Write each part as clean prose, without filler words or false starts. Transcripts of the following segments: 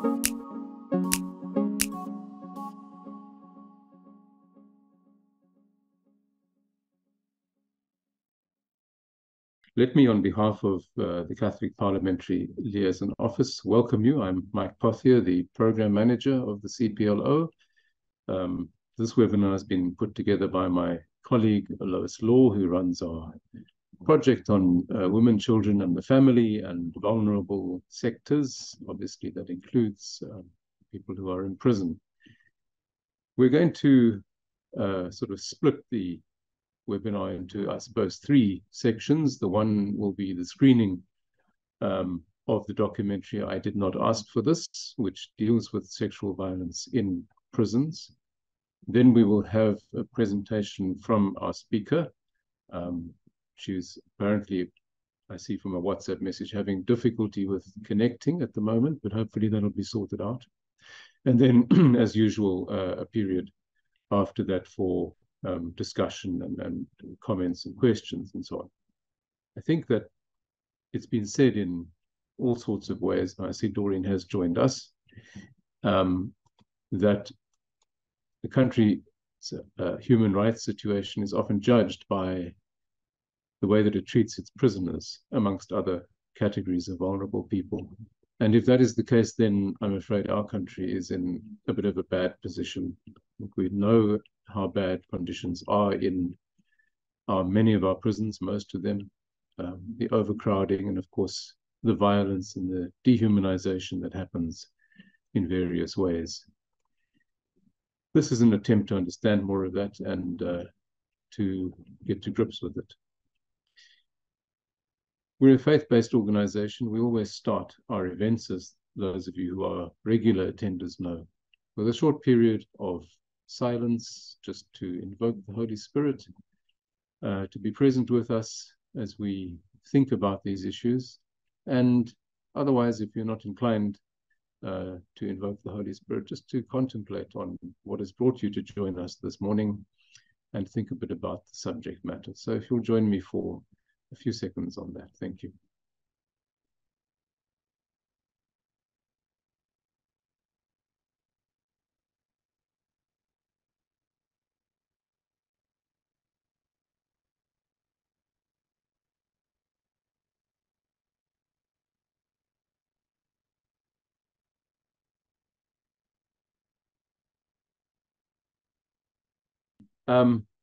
Let me, on behalf of the Catholic Parliamentary Liaison Office, welcome you. I'm Mike Pothier, the Program Manager of the CPLO. This webinar has been put together by my colleague, Lois Law, who runs our project on women, children, and the family and vulnerable sectors. Obviously, that includes people who are in prison. We're going to sort of split the webinar into, I suppose, 3 sections. The one will be the screening of the documentary I Did Not Ask for This, which deals with sexual violence in prisons. Then we will have a presentation from our speaker. She's apparently, I see from a WhatsApp message, having difficulty with connecting at the moment, but hopefully that'll be sorted out. And then, as usual, a period after that for discussion and comments and questions and so on. I think that it's been said in all sorts of ways, and I see Doreen has joined us, that the country's human rights situation is often judged by the way that it treats its prisoners, amongst other categories of vulnerable people. And if that is the case, then I'm afraid our country is in a bit of a bad position. We know how bad conditions are in many of our prisons, most of them, the overcrowding, and of course, the violence and the dehumanization that happens in various ways. This is an attempt to understand more of that and to get to grips with it. We're a faith-based organization. We always start our events, as those of you who are regular attenders know, with a short period of silence, just to invoke the Holy Spirit to be present with us as we think about these issues. And otherwise, if you're not inclined to invoke the Holy Spirit, just to contemplate on what has brought you to join us this morning and think a bit about the subject matter. So if you'll join me for a few seconds on that. Thank you.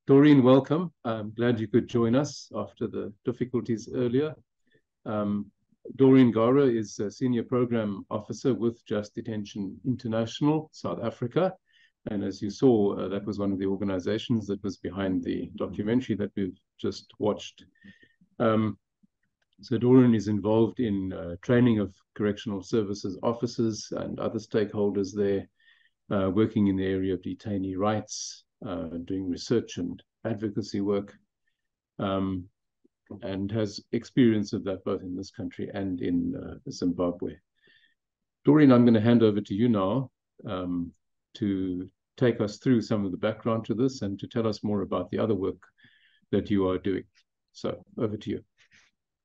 Doreen, welcome. I'm glad you could join us after the difficulties earlier. Doreen Gaura is a Senior Program Officer with Just Detention International, South Africa. And as you saw, that was one of the organizations that was behind the documentary that we've just watched. So Doreen is involved in training of correctional services officers and other stakeholders there, working in the area of detainee rights, doing research and advocacy work, and has experience of that both in this country and in Zimbabwe. Doreen, I'm going to hand over to you now to take us through some of the background to this and to tell us more about the other work that you are doing. So over to you.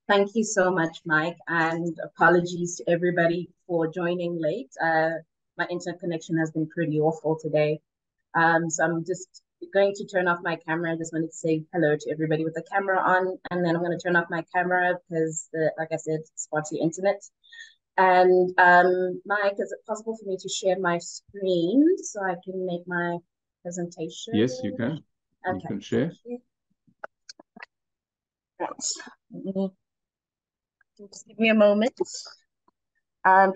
Thank you so much, Mike, and apologies to everybody for joining late. My internet connection has been pretty awful today. So I'm just going to turn off my camera. I just wanted to say hello to everybody with the camera on, and then I'm going to turn off my camera because, like I said, spotty internet. And Mike, is it possible for me to share my screen so I can make my presentation? Yes, you can. Okay. You can share. Right. Just give me a moment.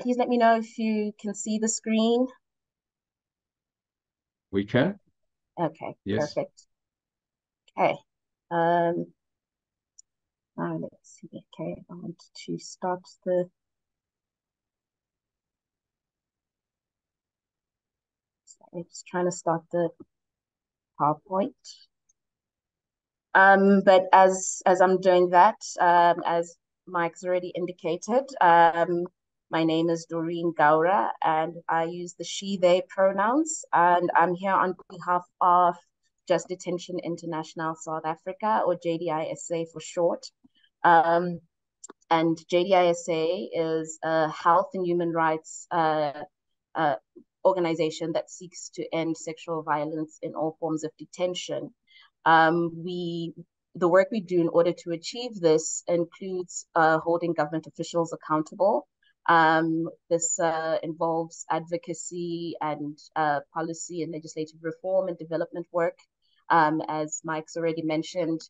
Please let me know if you can see the screen. We can. Okay, yes. Perfect. Okay. Now let's see. Okay, I want to start the. Sorry, just trying to start the PowerPoint. But as I'm doing that, as Mike's already indicated, my name is Doreen Gaura, and I use the she, they pronouns, and I'm here on behalf of Just Detention International South Africa, or JDISA for short. And JDISA is a health and human rights organization that seeks to end sexual violence in all forms of detention. The work we do in order to achieve this includes holding government officials accountable. This involves advocacy and policy and legislative reform and development work. As Mike's already mentioned,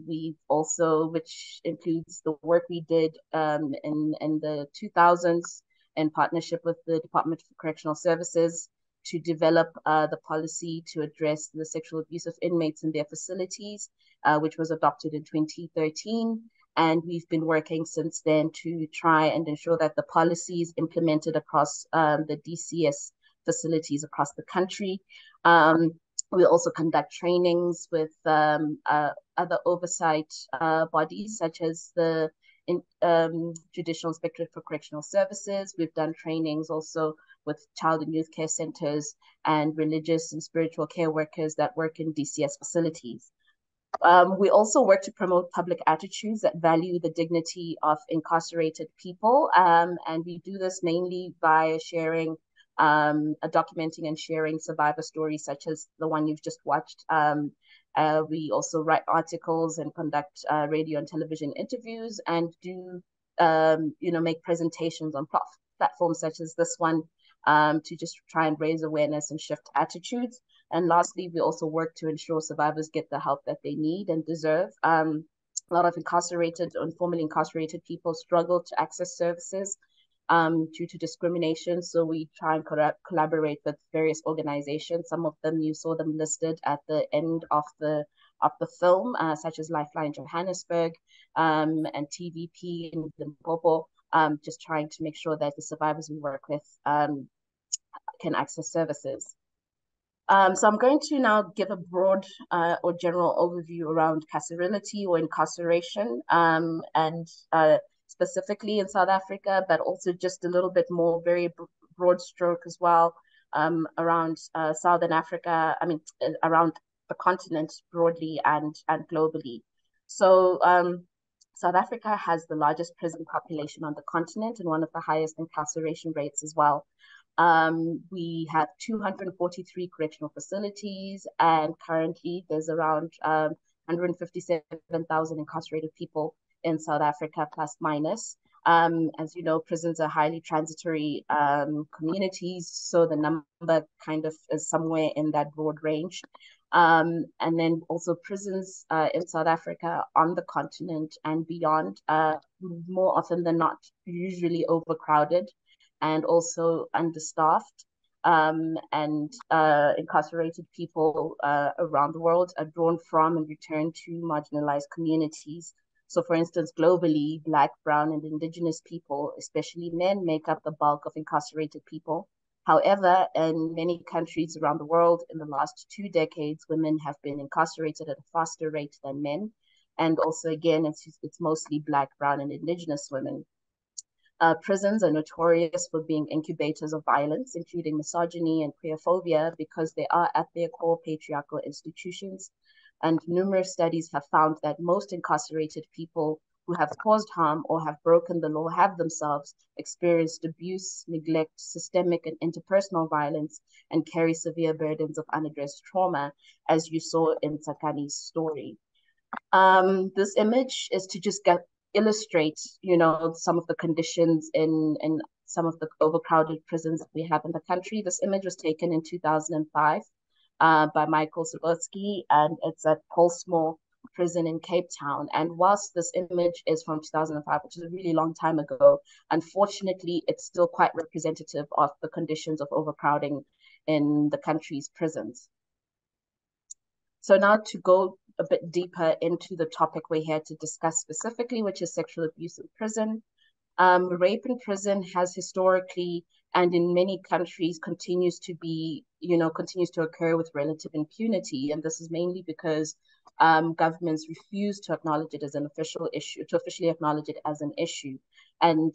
we've also, which includes the work we did in the 2000s in partnership with the Department of Correctional Services to develop the policy to address the sexual abuse of inmates in their facilities, which was adopted in 2013. And we've been working since then to try and ensure that the policy is implemented across the DCS facilities across the country. We also conduct trainings with other oversight bodies, such as the Judicial Inspectorate for Correctional Services. We've done trainings also with child and youth care centers and religious and spiritual care workers that work in DCS facilities. We also work to promote public attitudes that value the dignity of incarcerated people. And we do this mainly by sharing, documenting and sharing survivor stories such as the one you've just watched. We also write articles and conduct radio and television interviews and do, make presentations on platforms such as this one to just try and raise awareness and shift attitudes. And lastly, we also work to ensure survivors get the help that they need and deserve. A lot of incarcerated or formerly incarcerated people struggle to access services due to discrimination. So we try and collaborate with various organizations. Some of them, you saw them listed at the end of the film, such as Lifeline Johannesburg and TVP in Limpopo, just trying to make sure that the survivors we work with can access services. So I'm going to now give a broad or general overview around carcerality or incarceration, and specifically in South Africa, but also just a little bit more very broad stroke as well around Southern Africa, around the continent broadly and globally. So South Africa has the largest prison population on the continent and one of the highest incarceration rates as well. We have 243 correctional facilities, and currently there's around 157,000 incarcerated people in South Africa, plus minus. As you know, prisons are highly transitory communities, so the number kind of is somewhere in that broad range. And then also prisons in South Africa, on the continent and beyond, more often than not, usually overcrowded and also understaffed. And incarcerated people around the world are drawn from and returned to marginalized communities. So for instance, globally, Black, Brown, and Indigenous people, especially men, make up the bulk of incarcerated people. However, in many countries around the world, in the last 2 decades, women have been incarcerated at a faster rate than men. And also, again, it's mostly Black, Brown, and Indigenous women. Prisons are notorious for being incubators of violence, including misogyny and queerphobia, because they are at their core patriarchal institutions. And numerous studies have found that most incarcerated people who have caused harm or have broken the law have themselves experienced abuse, neglect, systemic and interpersonal violence, and carry severe burdens of unaddressed trauma, as you saw in Tsakani's story. This image is to just illustrate, some of the conditions in some of the overcrowded prisons that we have in the country. This image was taken in 2005 by Michael Zabotsky, and it's at Pollsmoor Prison in Cape Town. And whilst this image is from 2005, which is a really long time ago, unfortunately, it's still quite representative of the conditions of overcrowding in the country's prisons. So now to go a bit deeper into the topic we're here to discuss specifically, which is sexual abuse in prison. Rape in prison has historically and in many countries continues to occur with relative impunity. And this is mainly because governments refuse to acknowledge it as an official issue, to officially acknowledge it as an issue. And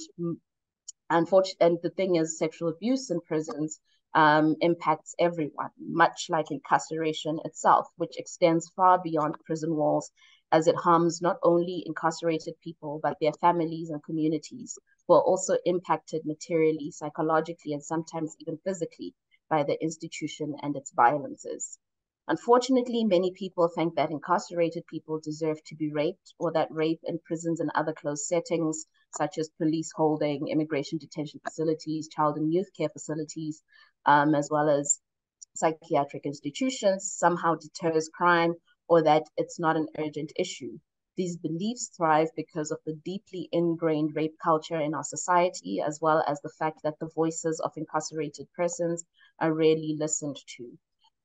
unfortunately, the thing is, sexual abuse in prisons impacts everyone, much like incarceration itself, which extends far beyond prison walls, as it harms not only incarcerated people, but their families and communities. who are also impacted materially, psychologically, and sometimes even physically by the institution and its violences. Unfortunately, many people think that incarcerated people deserve to be raped, or that rape in prisons and other closed settings, such as police holding, immigration detention facilities, child and youth care facilities, as well as psychiatric institutions, somehow deters crime, or that it's not an urgent issue. These beliefs thrive because of the deeply ingrained rape culture in our society, as well as the fact that the voices of incarcerated persons are rarely listened to.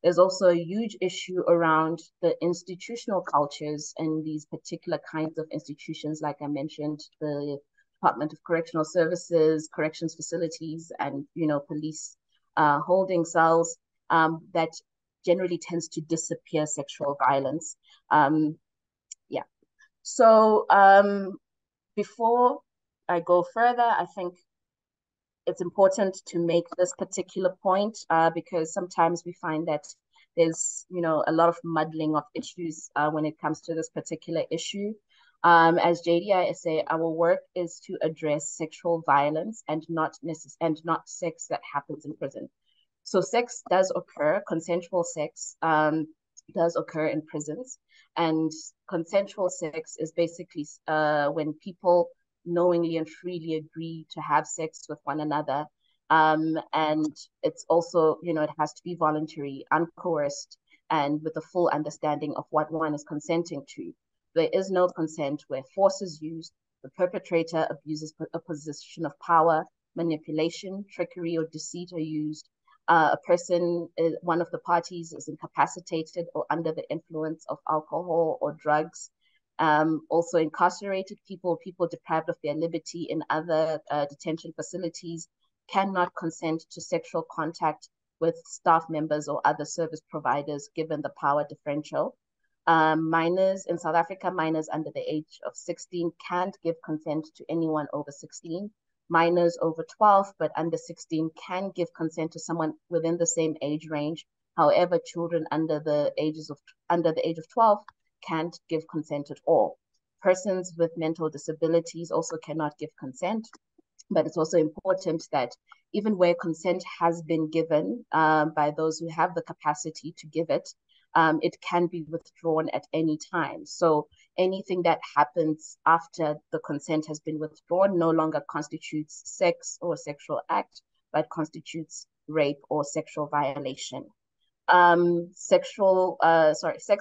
There's also a huge issue around the institutional cultures in these particular kinds of institutions, like I mentioned, the Department of Correctional Services, corrections facilities, and police holding cells that generally tends to disappear sexual violence. Yeah. So before I go further, I think it's important to make this particular point because sometimes we find that there's a lot of muddling of issues when it comes to this particular issue. As JDI say, our work is to address sexual violence and not sex that happens in prison. So sex does occur, consensual sex does occur in prisons, and consensual sex is basically when people knowingly and freely agree to have sex with one another. And it's also, it has to be voluntary, uncoerced, and with a full understanding of what one is consenting to. There is no consent where force is used, the perpetrator abuses a position of power, manipulation, trickery, or deceit are used. A person, one of the parties is incapacitated or under the influence of alcohol or drugs. Also incarcerated people deprived of their liberty in other detention facilities cannot consent to sexual contact with staff members or other service providers given the power differential. Minors in South Africa, minors under the age of 16 can't give consent to anyone over 16. Minors over 12 but under 16 can give consent to someone within the same age range. However, children under the age of 12 can't give consent at all. Persons with mental disabilities also cannot give consent, but it's also important that even where consent has been given by those who have the capacity to give it, it can be withdrawn at any time. So anything that happens after the consent has been withdrawn no longer constitutes sex or sexual act, but constitutes rape or sexual violation. Sex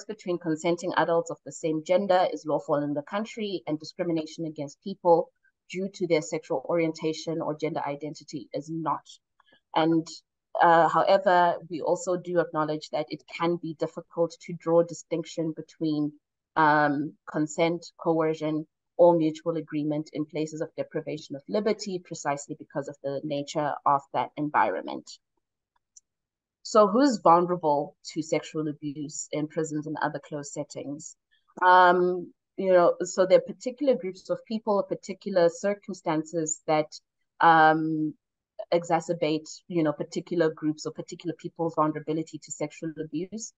between consenting adults of the same gender is lawful in the country, and discrimination against people due to their sexual orientation or gender identity is not. And however, we also do acknowledge that it can be difficult to draw distinction between consent, coercion, or mutual agreement in places of deprivation of liberty, precisely because of the nature of that environment. So who's vulnerable to sexual abuse in prisons and other closed settings? So there are particular groups of people or particular circumstances that exacerbate, particular groups or particular people's vulnerability to sexual abuse.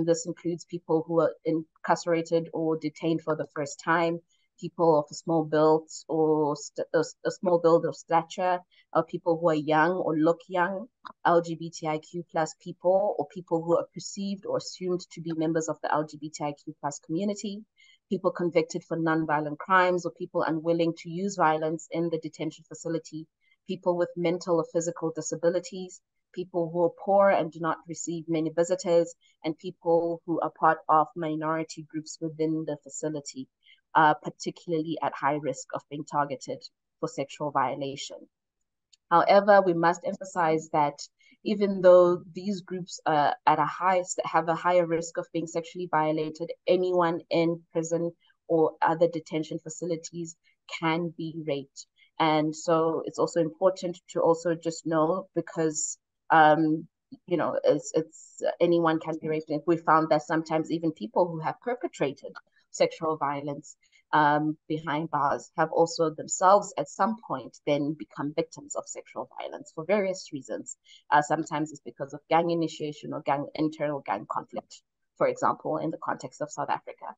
This includes people who are incarcerated or detained for the first time, people of a small build or small build of stature, or people who are young or look young, LGBTIQ plus people, or people who are perceived or assumed to be members of the LGBTIQ plus community, people convicted for non-violent crimes, or people unwilling to use violence in the detention facility, people with mental or physical disabilities, people who are poor and do not receive many visitors, and people who are part of minority groups within the facility, particularly at high risk of being targeted for sexual violation. However, we must emphasize that even though these groups have a higher risk of being sexually violated, anyone in prison or other detention facilities can be raped. And so it's also important to also just know, because it's anyone can be raped. And we found that sometimes even people who have perpetrated sexual violence behind bars have also themselves at some point then become victims of sexual violence for various reasons. Sometimes it's because of gang initiation or internal gang conflict, for example, in the context of South Africa.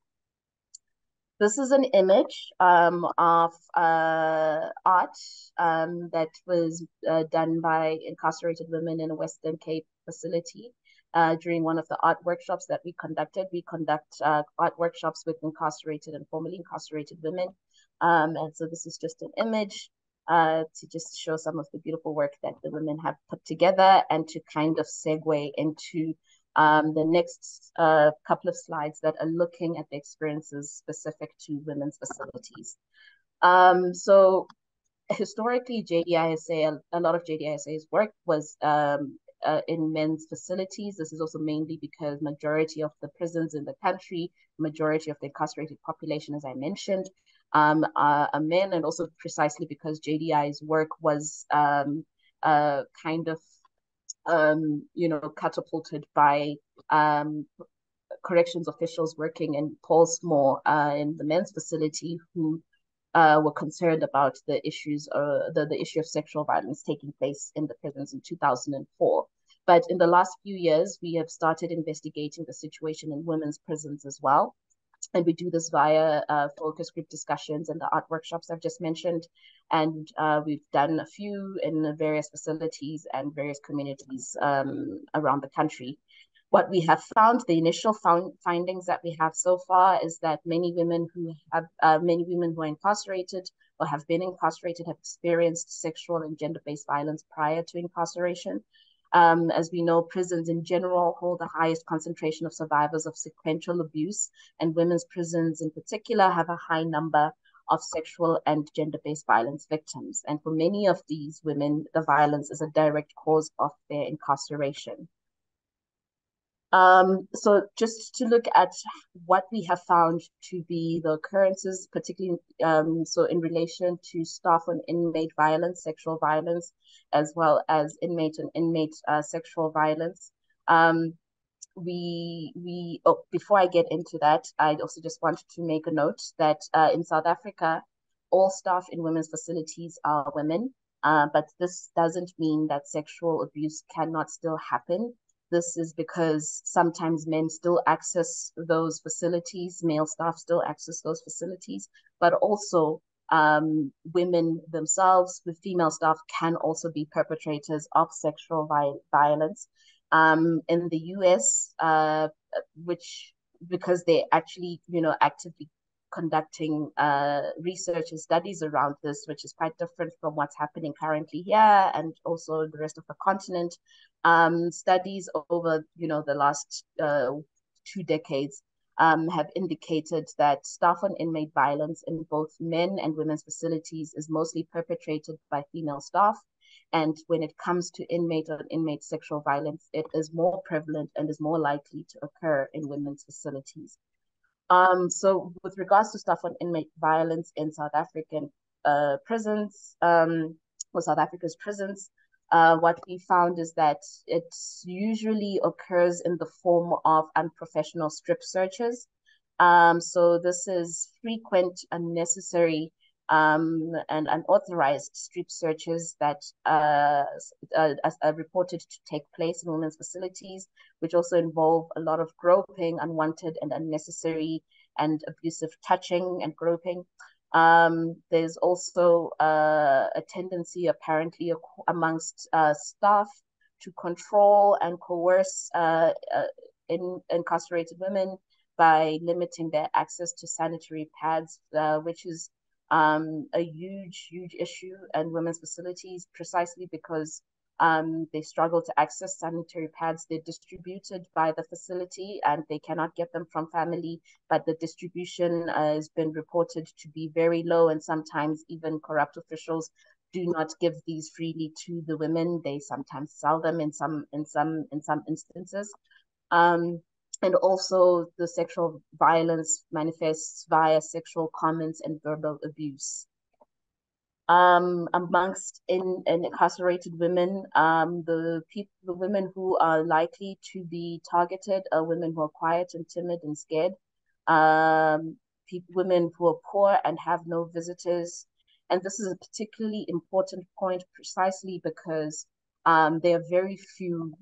This is an image of art that was done by incarcerated women in a Western Cape facility during one of the art workshops that we conducted. We conduct art workshops with incarcerated and formerly incarcerated women. And so this is just an image to just show some of the beautiful work that the women have put together and to kind of segue into the next couple of slides that are looking at the experiences specific to women's facilities. So historically, JDISA, a lot of JDISA's work was in men's facilities. This is also mainly because majority of the prisons in the country, majority of the incarcerated population, as I mentioned, are men, and also precisely because JDI's work was kind of catapulted by corrections officials working in Paulsmoor in the men's facility who were concerned about the issues, the issue of sexual violence taking place in the prisons in 2004. But in the last few years, we have started investigating the situation in women's prisons as well. And we do this via focus group discussions and the art workshops I've just mentioned. And we've done a few in various facilities and various communities around the country. What we have found, the initial findings that we have so far, is that many women who are incarcerated or have been incarcerated have experienced sexual and gender-based violence prior to incarceration. As we know, prisons in general hold the highest concentration of survivors of sequential abuse, and women's prisons in particular have a high number of sexual and gender-based violence victims. And for many of these women, the violence is a direct cause of their incarceration. So just to look at what we have found to be the occurrences, particularly so in relation to staff and inmate violence, sexual violence, as well as inmate and inmate sexual violence. Before I get into that, I also just wanted to make a note that in South Africa, all staff in women's facilities are women, but this doesn't mean that sexual abuse cannot still happen. This is because sometimes men still access those facilities, male staff still access those facilities, but also women themselves with female staff can also be perpetrators of sexual violence. In the US, which because they actually, actively conducting research and studies around this, which is quite different from what's happening currently here and also the rest of the continent. Studies over, the last 2 decades have indicated that staff and inmate violence in both men and women's facilities is mostly perpetrated by female staff. And when it comes to inmate or inmate sexual violence, it is more prevalent and is more likely to occur in women's facilities. So with regards to staff on inmate violence in South African prisons, or South Africa's prisons, what we found is that it usually occurs in the form of unprofessional strip searches. So this is frequent, unnecessary, and unauthorized strip searches that are reported to take place in women's facilities, which also involve a lot of groping, unwanted and unnecessary and abusive touching and groping. There's also a tendency apparently amongst staff to control and coerce incarcerated women by limiting their access to sanitary pads, which is a huge issue in women's facilities, precisely because they struggle to access sanitary pads. They're distributed by the facility and they cannot get them from family, but the distribution has been reported to be very low, and sometimes even corrupt officials do not give these freely to the women. They sometimes sell them in some instances. And also the sexual violence manifests via sexual comments and verbal abuse. Amongst incarcerated women, the women who are likely to be targeted are women who are quiet and timid and scared, women who are poor and have no visitors. And this is a particularly important point precisely because there are very few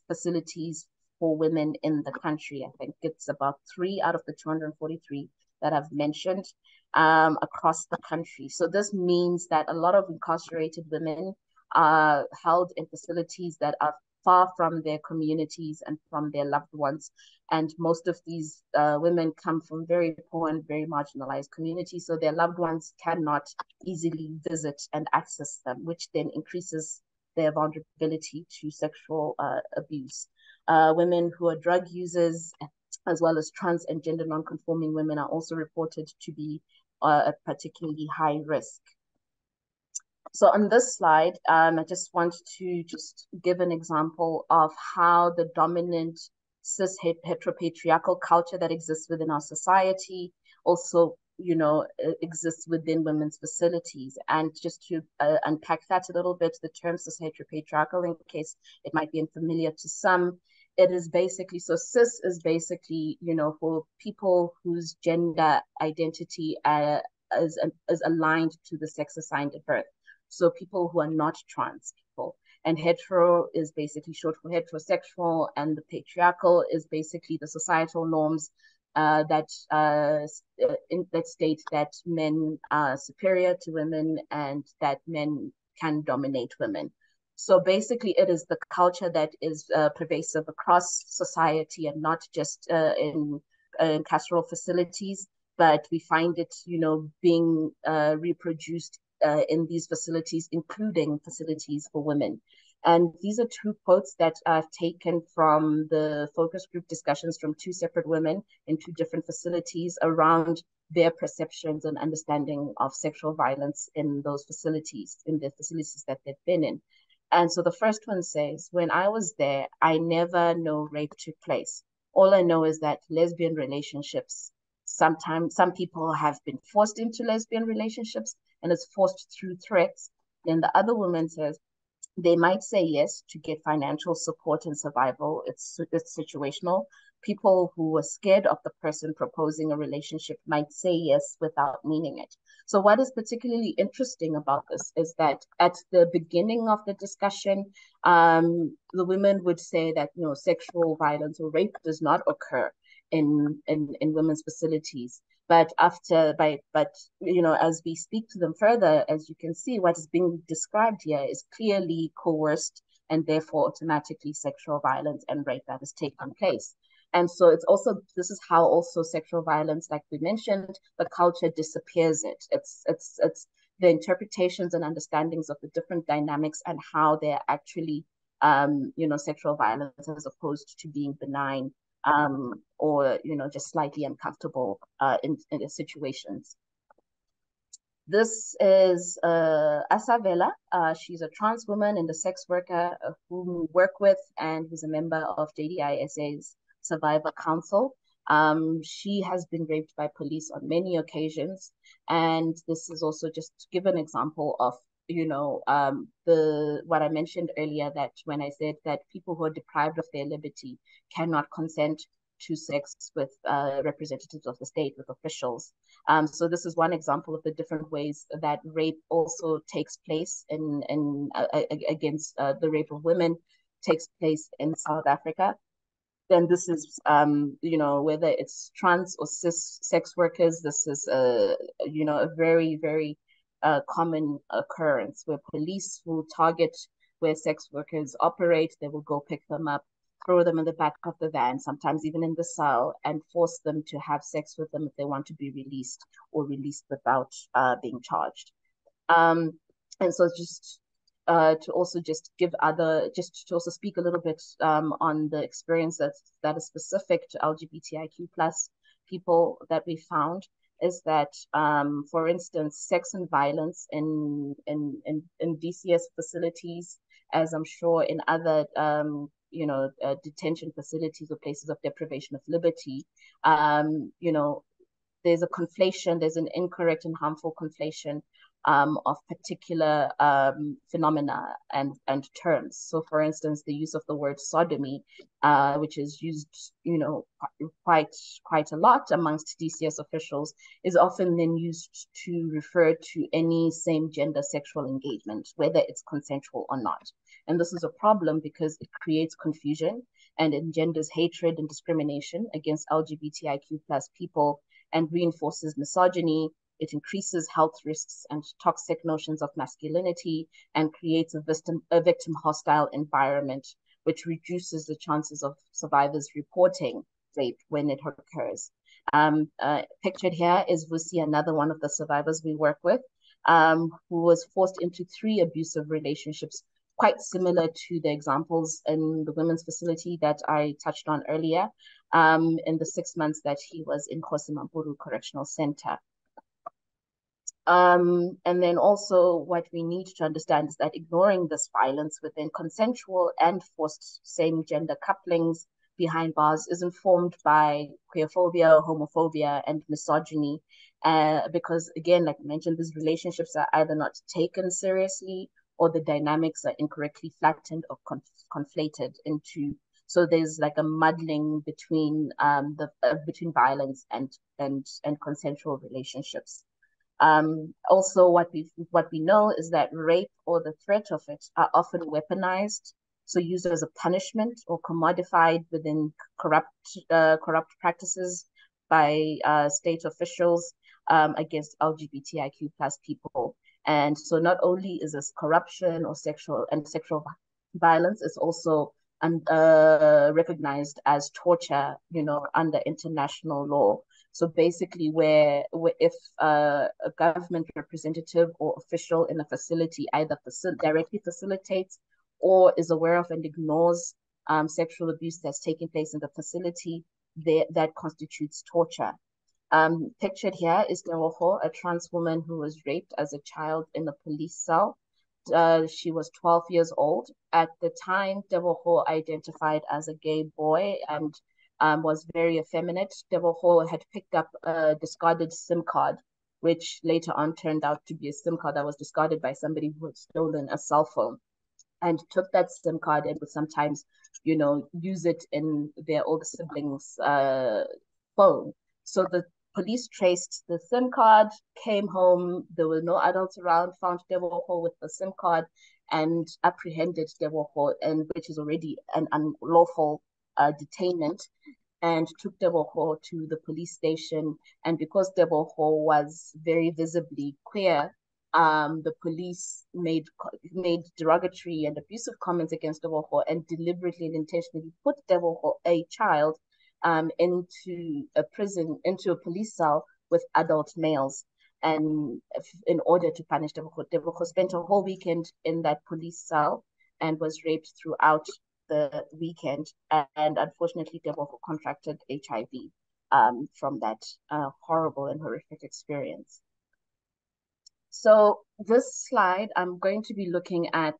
facilities for women in the country. I think it's about 3 out of the 243 that I've mentioned across the country. So this means that a lot of incarcerated women are held in facilities that are far from their communities and from their loved ones. And most of these women come from very poor and very marginalized communities, so their loved ones cannot easily visit and access them, which then increases their vulnerability to sexual abuse. Women who are drug users, as well as trans and gender non-conforming women, are also reported to be at particularly high risk. So on this slide, I just want to just give an example of how the dominant cis heteropatriarchal culture that exists within our society also, exists within women's facilities. And just to unpack that a little bit, the term cis heteropatriarchal, in case it might be unfamiliar to some, it is basically, so cis is basically, for people whose gender identity is aligned to the sex assigned at birth. So people who are not trans people. And hetero is basically short for heterosexual, and the patriarchal is basically the societal norms that state that men are superior to women and that men can dominate women. So basically, it is the culture that is pervasive across society and not just in carceral facilities, but we find it, being reproduced in these facilities, including facilities for women. And these are two quotes that I've taken from the focus group discussions from two separate women in two different facilities around their perceptions and understanding of sexual violence in those facilities, in the facilities that they've been in. And so the first one says, when I was there, I never know rape took place. All I know is that lesbian relationships, sometimes some people have been forced into lesbian relationships and it's forced through threats. Then the other woman says, they might say yes to get financial support and survival. It's situational. People who are scared of the person proposing a relationship might say yes without meaning it. So what is particularly interesting about this is that at the beginning of the discussion, the women would say that sexual violence or rape does not occur in women's facilities. But as we speak to them further, as you can see, what is being described here is clearly coerced and therefore automatically sexual violence and rape that has taken place. And so this is how also sexual violence, like we mentioned, the culture disappears it. It's the interpretations and understandings of the different dynamics and how they're actually, sexual violence as opposed to being benign or just slightly uncomfortable in the situations. This is Asavela. She's a trans woman and a sex worker whom we work with and who's a member of JDISA's Survivor Council. She has been raped by police on many occasions, and this is also just to give an example of what I mentioned earlier, that when I said that people who are deprived of their liberty cannot consent to sex with representatives of the state, with officials. So this is one example of the different ways that rape also takes place against the rape of women takes place in South Africa. Then this is, whether it's trans or cis sex workers, this is a very, very common occurrence where police will target where sex workers operate. They will go pick them up, throw them in the back of the van, sometimes even in the cell, and force them to have sex with them if they want to be released or released without being charged. And so just to also just to also speak a little bit on the experience that is specific to LGBTIQ plus people that we found, is that, for instance, sex and violence in DCS facilities, as I'm sure in other detention facilities or places of deprivation of liberty, there's a conflation, there's an incorrect and harmful conflation of particular phenomena and terms. So, for instance, the use of the word sodomy, which is used, quite a lot amongst DCS officials, is often then used to refer to any same gender sexual engagement, whether it's consensual or not. And this is a problem because it creates confusion and engenders hatred and discrimination against LGBTIQ plus people and reinforces misogyny. It increases health risks and toxic notions of masculinity and creates a victim hostile environment, which reduces the chances of survivors reporting rape when it occurs. Pictured here is Vusi, another one of the survivors we work with, who was forced into 3 abusive relationships, quite similar to the examples in the women's facility that I touched on earlier, in the 6 months that he was in Kosimampuru Correctional Center. And then also what we need to understand is that ignoring this violence within consensual and forced same gender couplings behind bars is informed by queerphobia, homophobia, and misogyny. Because again, like I mentioned, these relationships are either not taken seriously or the dynamics are incorrectly flattened or conflated into. So there's like a muddling between between violence and consensual relationships. Also, what we know is that rape or the threat of it are often weaponized, so used as a punishment or commodified within corrupt practices by state officials against LGBTIQ plus people. And so, not only is this corruption or sexual violence, it's also recognized as torture, under international law. So basically, where if a government representative or official in a facility either directly facilitates or is aware of and ignores sexual abuse that's taking place in the facility, that constitutes torture. Pictured here is Nwaho, a trans woman who was raped as a child in a police cell. She was 12 years old. At the time, Nwaho identified as a gay boy and was very effeminate. Nwaho had picked up a discarded SIM card, which later on turned out to be a SIM card that was discarded by somebody who had stolen a cell phone, and took that SIM card and would sometimes, use it in their older siblings' phone. So the police traced the SIM card, came home, there were no adults around, found Nwaho with the SIM card and apprehended Nwaho, and which is already an unlawful detainment, and took Nwaho to the police station. And because Nwaho was very visibly queer, the police made derogatory and abusive comments against Nwaho and deliberately and intentionally put Nwaho, a child, into a police cell with adult males. And in order to punish Nwaho, Nwaho spent a whole weekend in that police cell and was raped throughout the weekend. And unfortunately, Nwaho contracted HIV from that horrible and horrific experience. So this slide, I'm going to be looking at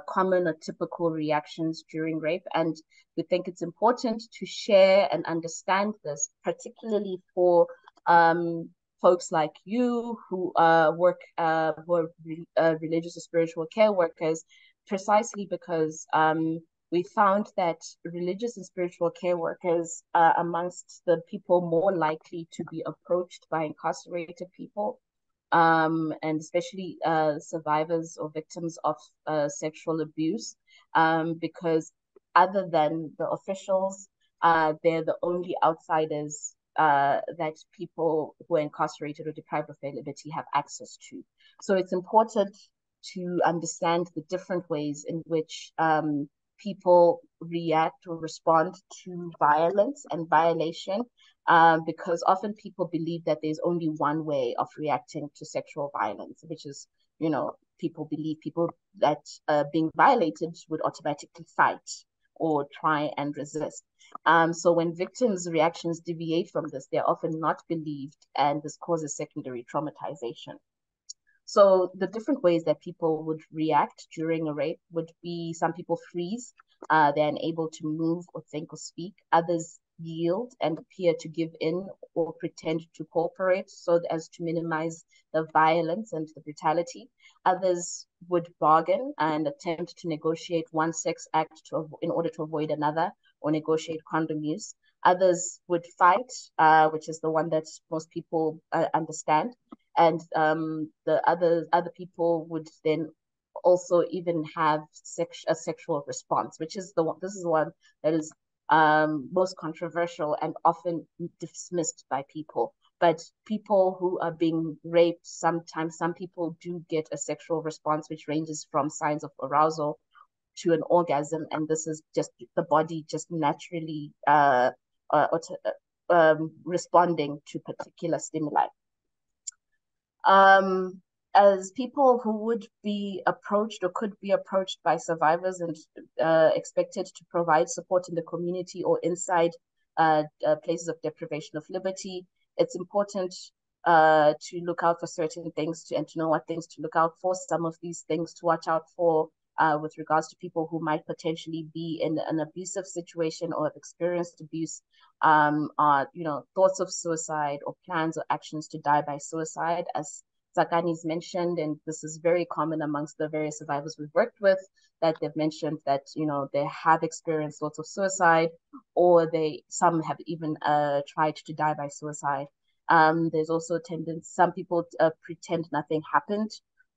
common or typical reactions during rape, and we think it's important to share and understand this, particularly for folks like you who work who are religious or spiritual care workers, precisely because we found that religious and spiritual care workers are amongst the people more likely to be approached by incarcerated people. And especially survivors or victims of sexual abuse, because other than the officials, they're the only outsiders that people who are incarcerated or deprived of their liberty have access to. So it's important to understand the different ways in which people react or respond to violence and violation, because often people believe that there's only one way of reacting to sexual violence, which is, people believe people that being violated would automatically fight or try and resist. So when victims' reactions deviate from this, they're often not believed, and this causes secondary traumatization. So the different ways that people would react during a rape would be: some people freeze, they're unable to move or think or speak. Others yield and appear to give in or pretend to cooperate so as to minimize the violence and the brutality. Others would bargain and attempt to negotiate one sex act in order to avoid another, or negotiate condom use. Others would fight, which is the one that most people understand. And the other people would then also even have a sexual response, which is this is the one that is most controversial and often dismissed by people. but people who are being raped, sometimes some people do get a sexual response which ranges from signs of arousal to an orgasm, and this is just the body just naturally responding to particular stimuli. As people who would be approached or could be approached by survivors and expected to provide support in the community or inside places of deprivation of liberty, it's important to look out for certain things and to know what things to look out for. Some of these things to watch out for with regards to people who might potentially be in an abusive situation or have experienced abuse are, thoughts of suicide or plans or actions to die by suicide, as Tsakani's mentioned, and this is very common amongst the various survivors we've worked with, that they've mentioned that, they have experienced thoughts of suicide, or some have even tried to die by suicide. There's also a tendency, some people pretend nothing happened,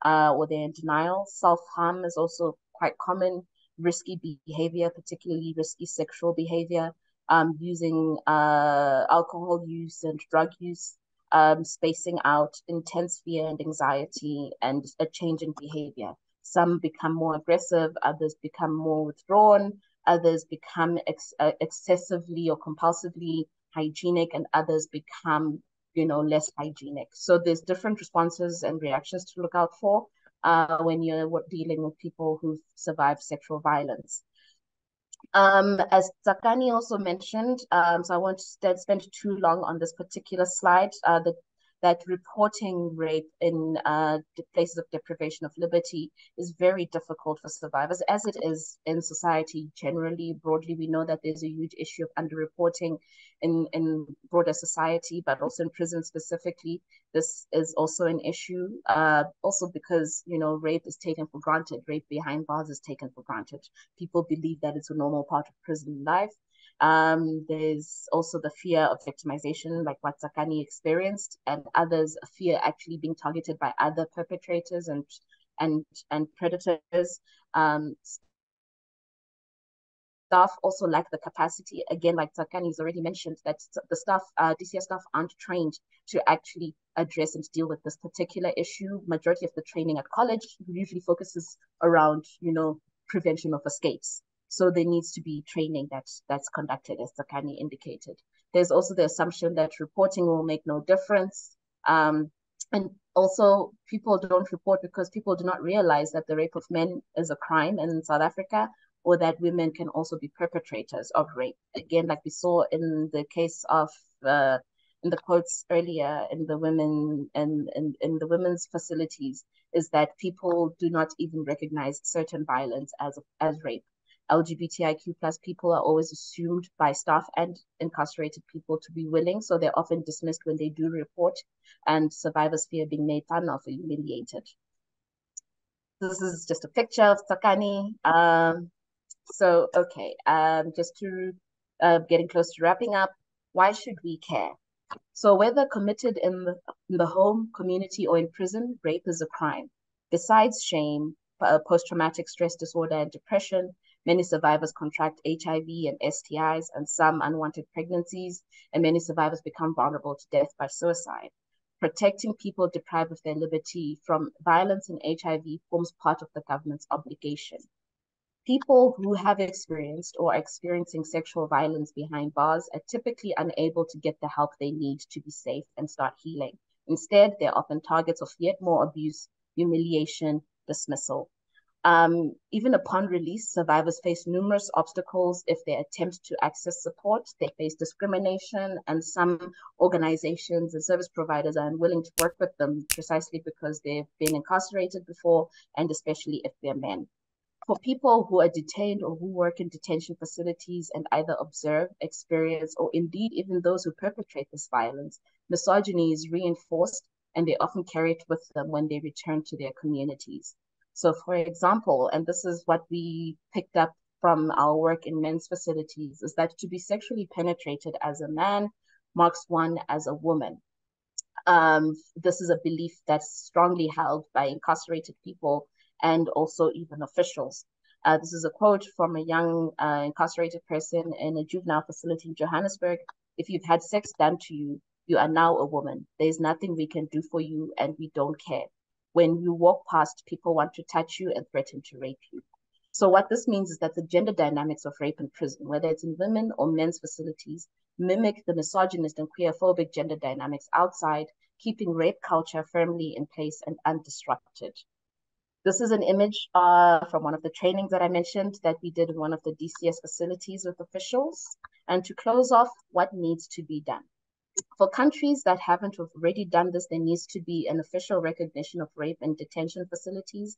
or they're in denial. Self-harm is also quite common. Risky behavior, particularly risky sexual behavior, using alcohol use and drug use, spacing out, intense fear and anxiety, and a change in behavior. Some become more aggressive, others become more withdrawn, others become excessively or compulsively hygienic, and others become, less hygienic. So there's different responses and reactions to look out for when you're dealing with people who've survived sexual violence. As Tsakani also mentioned, so I won't spend too long on this particular slide, that reporting rape in places of deprivation of liberty is very difficult for survivors, as it is in society generally. Broadly, we know that there's a huge issue of underreporting in broader society, but also in prison specifically. This is also an issue, also because, rape is taken for granted. Rape behind bars is taken for granted. People believe that it's a normal part of prison life. There's also the fear of victimization, like what Tsakani experienced, and others fear actually being targeted by other perpetrators and predators. Staff also lack the capacity, again, like Tsakani's already mentioned, that the staff, DCS staff aren't trained to actually address and deal with this particular issue. Majority of the training at college usually focuses around, prevention of escapes. So there needs to be training that's conducted, as Tsakani indicated. There's also the assumption that reporting will make no difference. And also, people don't report because people do not realize that the rape of men is a crime in South Africa, or that women can also be perpetrators of rape. Again, like we saw in the case of in the quotes earlier in the women and in the women's facilities, is that people do not even recognize certain violence as rape. LGBTIQ plus people are always assumed by staff and incarcerated people to be willing, so they're often dismissed when they do report, and survivors fear being made fun of or humiliated. This is just a picture of Tsakani. So, okay, just to getting close to wrapping up, why should we care? So whether committed in the home, community, or in prison, rape is a crime. Besides shame, post-traumatic stress disorder and depression, many survivors contract HIV and STIs and some unwanted pregnancies, and many survivors become vulnerable to death by suicide. Protecting people deprived of their liberty from violence and HIV forms part of the government's obligation. People who have experienced or are experiencing sexual violence behind bars are typically unable to get the help they need to be safe and start healing. Instead, they're often targets of yet more abuse, humiliation, dismissal. Even upon release, survivors face numerous obstacles if they attempt to access support. They face discrimination, and some organizations and service providers are unwilling to work with them precisely because they've been incarcerated before, and especially if they're men. For people who are detained or who work in detention facilities and either observe, experience, or indeed even those who perpetrate this violence, misogyny is reinforced, and they often carry it with them when they return to their communities. So, for example, and this is what we picked up from our work in men's facilities, is that to be sexually penetrated as a man marks one as a woman. This is a belief that's strongly held by incarcerated people and also even officials. This is a quote from a young incarcerated person in a juvenile facility in Johannesburg. If you've had sex done to you, You are now a woman. There's nothing we can do for you, and we don't care. When you walk past, people want to touch you and threaten to rape you. So what this means is that the gender dynamics of rape in prison, whether it's in women or men's facilities, mimic the misogynist and queerphobic gender dynamics outside, keeping rape culture firmly in place and undisrupted. This is an image from one of the trainings that I mentioned that we did in one of the DCS facilities with officials. And to close off, what needs to be done? For countries that haven't already done this, there needs to be an official recognition of rape in detention facilities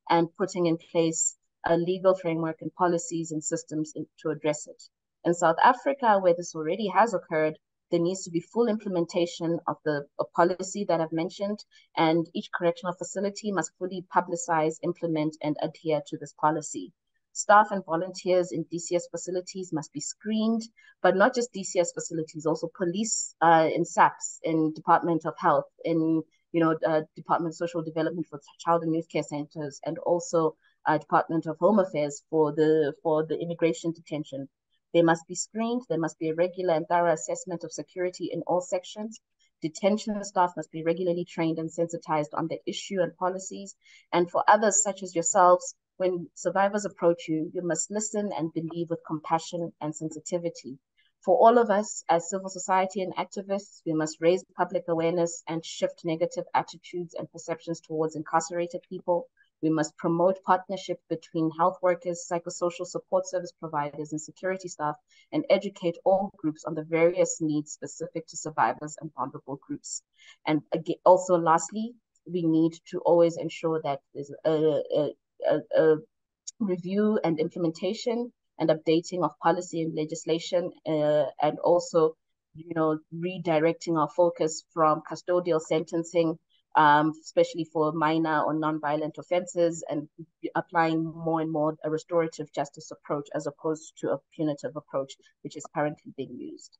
and putting in place a legal framework and policies and systems to address it. In South Africa, where this already has occurred, there needs to be full implementation of the policy that I've mentioned, and each correctional facility must fully publicize, implement, and adhere to this policy. Staff and volunteers in DCS facilities must be screened, but not just DCS facilities, also police in SAPS, in Department of Health, in Department of Social Development for Child and Youth Care Centers, and also Department of Home Affairs for the immigration detention. They must be screened. There must be a regular and thorough assessment of security in all sections. Detention staff must be regularly trained and sensitized on the issue and policies. And for others, such as yourselves, when survivors approach you, you must listen and believe with compassion and sensitivity. For all of us as civil society and activists, we must raise public awareness and shift negative attitudes and perceptions towards incarcerated people. We must promote partnership between health workers, psychosocial support service providers, and security staff, and educate all groups on the various needs specific to survivors and vulnerable groups. And again, also, lastly, we need to always ensure that there's a review and implementation and updating of policy and legislation, and also, redirecting our focus from custodial sentencing, especially for minor or non-violent offenses, and applying more and more a restorative justice approach as opposed to a punitive approach, which is currently being used.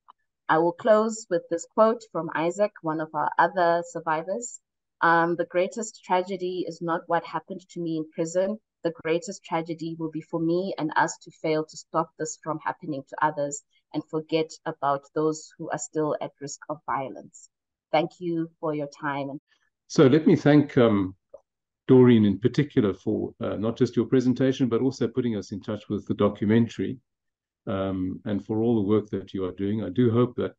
I will close with this quote from Isaac, one of our other survivors. The greatest tragedy is not what happened to me in prison. The greatest tragedy will be for me and us to fail to stop this from happening to others and forget about those who are still at risk of violence. Thank you for your time. So let me thank Doreen in particular for not just your presentation, but also putting us in touch with the documentary, and for all the work that you are doing. I do hope that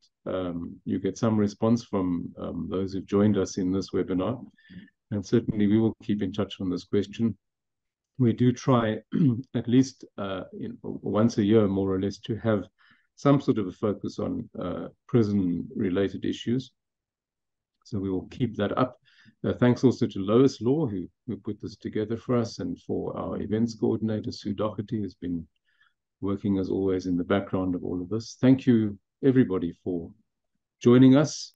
you get some response from those who've joined us in this webinar, and certainly we will keep in touch on this question. We do try at least once a year, more or less, to have some sort of a focus on prison-related issues. So we will keep that up. Thanks also to Lois Law, who put this together for us, and for our events coordinator, Sue Doherty, who's been working as always in the background of all of this. Thank you, everybody, for joining us.